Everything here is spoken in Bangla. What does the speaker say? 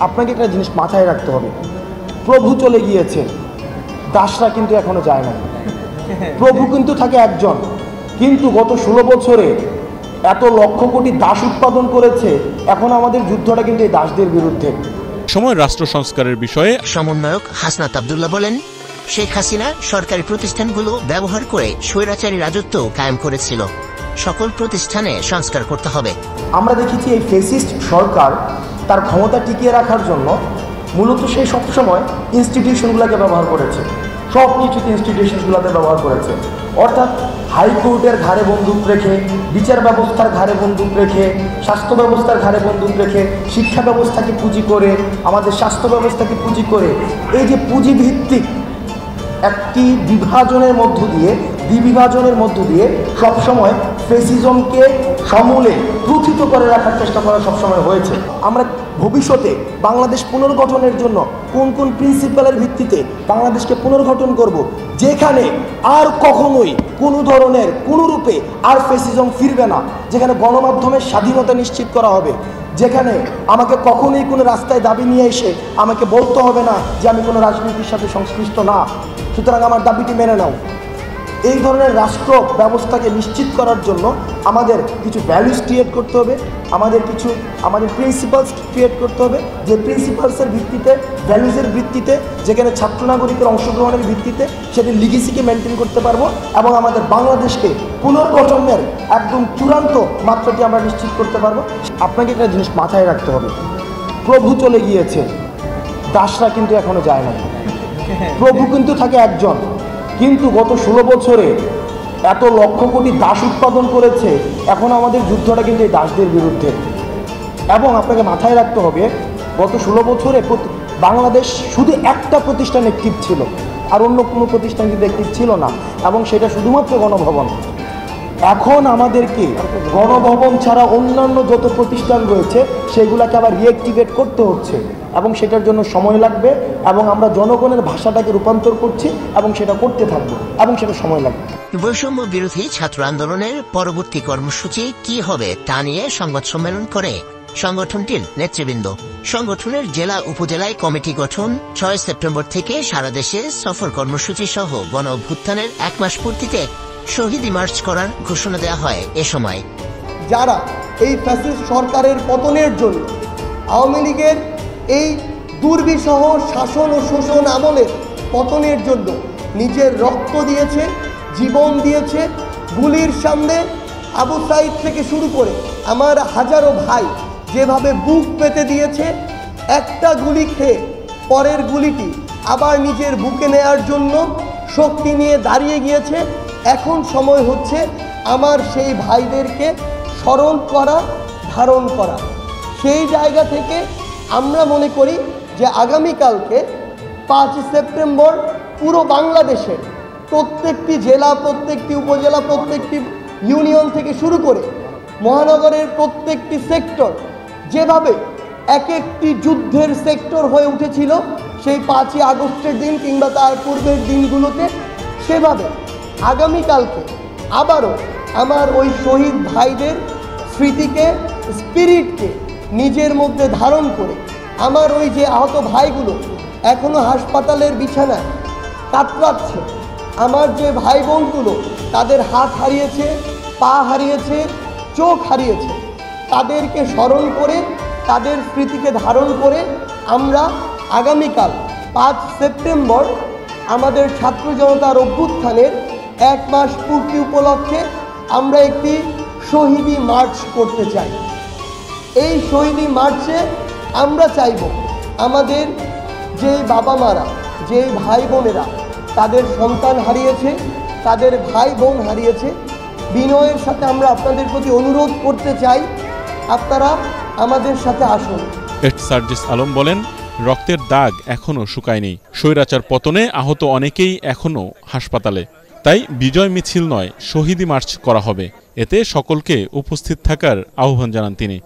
আপনাকে একটা জিনিস মাথায় রাখতে হবে, প্রভু চলে গিয়েছে, দাসরা কিন্তু এখনো যায় না। প্রভু কিন্তু থাকে একজন, কিন্তু গত 16 বছরে এত লক্ষ কোটি দাস উৎপাদন করেছে। এখন আমাদের যুদ্ধটা কিন্তু এই দাসদের বিরুদ্ধে। সময় রাষ্ট্র সংস্কারের বিষয়ে সমন্বয়ক হাসনাত আব্দুল্লাহ বলেন, শেখ হাসিনা সরকারি প্রতিষ্ঠানগুলো ব্যবহার করে স্বৈরাচারী রাজত্ব কায়েম করেছিল। সকল প্রতিষ্ঠানে সংস্কার করতে হবে। আমরা দেখেছি এই ফেসিস্ট সরকার তার ক্ষমতা টিকিয়ে রাখার জন্য মূলত সেই সবসময় ইনস্টিটিউশনগুলোকে ব্যবহার করেছে, সব কিছুতে ইনস্টিটিউশনগুলোতে ব্যবহার করেছে। অর্থাৎ হাইকোর্টের ঘাড়ে বন্দুক রেখে, বিচার ব্যবস্থার ঘাড়ে বন্দুক রেখে, স্বাস্থ্য ব্যবস্থার ঘাড়ে বন্দুক রেখে, শিক্ষা ব্যবস্থাকে পুঁজি করে, আমাদের স্বাস্থ্য ব্যবস্থাকে পুঁজি করে, এই যে পুঁজিভিত্তিক একটি বিভাজনের মধ্য দিয়ে, দ্বিবিভাজনের মধ্য দিয়ে সবসময় ফেসিজমকে সমূলে প্রথিত করে রাখার চেষ্টা করা সবসময় হয়েছে। আমরা ভবিষ্যতে বাংলাদেশ পুনর্গঠনের জন্য কোন কোন প্রিন্সিপালের ভিত্তিতে বাংলাদেশকে পুনর্গঠন করব, যেখানে আর কখনোই কোনো ধরনের কোনো রূপে আর ফেসিজম ফিরবে না, যেখানে গণমাধ্যমের স্বাধীনতা নিশ্চিত করা হবে, যেখানে আমাকে কখনোই কোনো রাস্তায় দাবি নিয়ে এসে আমাকে বলতে হবে না যে আমি কোনো রাজনীতির সাথে সংশ্লিষ্ট না, সুতরাং আমার দাবিটি মেনে নাও। এই ধরনের রাষ্ট্র ব্যবস্থাকে নিশ্চিত করার জন্য আমাদের কিছু ভ্যালুস ক্রিয়েট করতে হবে, আমাদের প্রিন্সিপালস ক্রিয়েট করতে হবে, যে প্রিন্সিপালসের ভিত্তিতে, ভ্যালুসের ভিত্তিতে, যেখানে ছাত্র নাগরিকের অংশগ্রহণের ভিত্তিতে সেটির লিগেসিকে মেনটেন করতে পারবো এবং আমাদের বাংলাদেশকে পুনর্গঠনের একদম চূড়ান্ত মাত্রাটি আমরা নিশ্চিত করতে পারবো। আপনাকে একটা জিনিস মাথায় রাখতে হবে, প্রভু চলে গিয়েছে, দাসরা কিন্তু এখনো যায় না। প্রভু কিন্তু থাকে একজন, কিন্তু গত 16 বছরে এত লক্ষ কোটি দাস উৎপাদন করেছে। এখন আমাদের যুদ্ধটা কিন্তু এই দাসদের বিরুদ্ধে। এবং আপনাকে মাথায় রাখতে হবে, গত 16 বছরে বাংলাদেশ শুধু একটা প্রতিষ্ঠান অ্যাক্টিভ ছিল, আর অন্য কোনো প্রতিষ্ঠান কিন্তু অ্যাক্টিভ ছিল না, এবং সেটা শুধুমাত্র গণভবন। এখন আমাদেরকে গণভবন ছাড়া অন্যান্য যত প্রতিষ্ঠান রয়েছে সেগুলোকে আবার রিঅ্যাক্টিভেট করতে হচ্ছে, এবং সেটার জন্য সময় লাগবে, এবং আমরা জনগণের ভাষাটাকে রূপান্তর করছি এবং সেটা করতে থাকবো, এবং সেটা সময় লাগবে। বৈষম্য বিরোধী ছাত্র আন্দোলনের পরবর্তী কর্মসূচি কি হবে তা নিয়ে সংবাদ সম্মেলন করে সংগঠনটির নেতৃবৃন্দ। সংগঠনের জেলা উপজেলায় কমিটি গঠন, 6 সেপ্টেম্বর থেকে সারা দেশে সফর কর্মসূচি সহ গণ অভ্যুত্থানের 1 মাস পূর্তিতে শহীদ মার্চ করার ঘোষণা দেওয়া হয়। এ সময় যারা এই ফ্যাসিস্ট সরকারের পতনের জন্য, আওয়ামী লীগের এই দুর্বিষহ শাসন ও শোষণ আমলের পতনের জন্য নিজের রক্ত দিয়েছে, জীবন দিয়েছে, গুলির সামনে আবু সাইদ থেকে শুরু করে আমার হাজারো ভাই যেভাবে বুক পেতে দিয়েছে, একটা গুলি খেয়ে পরের গুলিটি আবার নিজের বুকে নেয়ার জন্য শক্তি নিয়ে দাঁড়িয়ে গিয়েছে। এখন সময় হচ্ছে আমার সেই ভাইদেরকে স্মরণ করা, ধারণ করা। সেই জায়গা থেকে আমরা মনে করি যে আগামীকালকে 5 সেপ্টেম্বর পুরো বাংলাদেশের প্রত্যেকটি জেলা, প্রত্যেকটি উপজেলা, প্রত্যেকটি ইউনিয়ন থেকে শুরু করে মহানগরের প্রত্যেকটি সেক্টর যেভাবে এক একটি যুদ্ধের সেক্টর হয়ে উঠেছিল সেই 5ই আগস্টের দিন কিংবা তার পূর্বের দিনগুলোতে, সেভাবে আগামীকালকে আবারও আমার ওই শহীদ ভাইদের স্মৃতিকে, স্পিরিটকে নিজের মধ্যে ধারণ করে আমার ওই যে আহত ভাইগুলো এখনও হাসপাতালের বিছানায় কাতরাচ্ছে, আমার যে ভাই বোনগুলো তাদের হাত হারিয়েছে, পা হারিয়েছে, চোখ হারিয়েছে, তাদেরকে স্মরণ করে, তাদের স্মৃতিকে ধারণ করে আমরা আগামীকাল 5 সেপ্টেম্বর আমাদের ছাত্র জনতার অভ্যুত্থানের 1 মাস পূর্তি উপলক্ষে আমরা একটি শহীদি মার্চ করতে চাই। এই শহীদি মার্চে আমরা চাইব আমাদের যে বাবা মারা, যে ভাই বোনেরা তাদের সন্তান হারিয়েছে, তাদের ভাই বোন হারিয়েছে, বিনয়ের সাথে আমরা আপনাদের প্রতি অনুরোধ করতে চাই, আপনারা আমাদের সাথে আসুন। সার্জিস আলম বলেন, রক্তের দাগ এখনো শুকায়নি। স্বৈরাচার পতনে আহত অনেকেই এখনো হাসপাতালে, তাই বিজয় মিছিল নয়, শহীদি মার্চ করা হবে। এতে সকলকে উপস্থিত থাকার আহ্বান জানান তিনি।